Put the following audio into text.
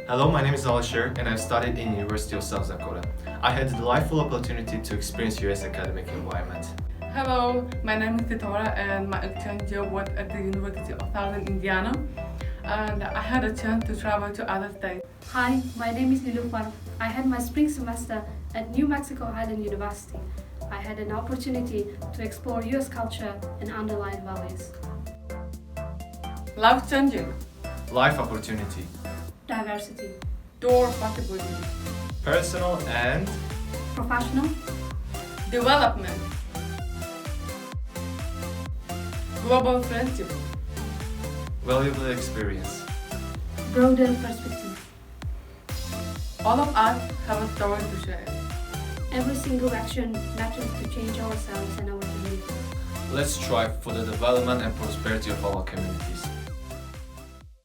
Hello, my name is Alashir and I've studied in University of South Dakota. I had the delightful opportunity to experience US academic environment. Hello, my name is Titora and my exchange year was at the University of Southern Indiana, and I had a chance to travel to other states. Hi, my name is Nilufar. I had my spring semester at New Mexico Highland University. I had an opportunity to explore US culture and underlying values. Life changing, Life opportunity, Diversity, door possibilities, personal and professional, development, global friendship, valuable experience. broader perspective. all of us have a story to share. Every single action matters to change ourselves and our communities. Let's strive for the development and prosperity of our communities.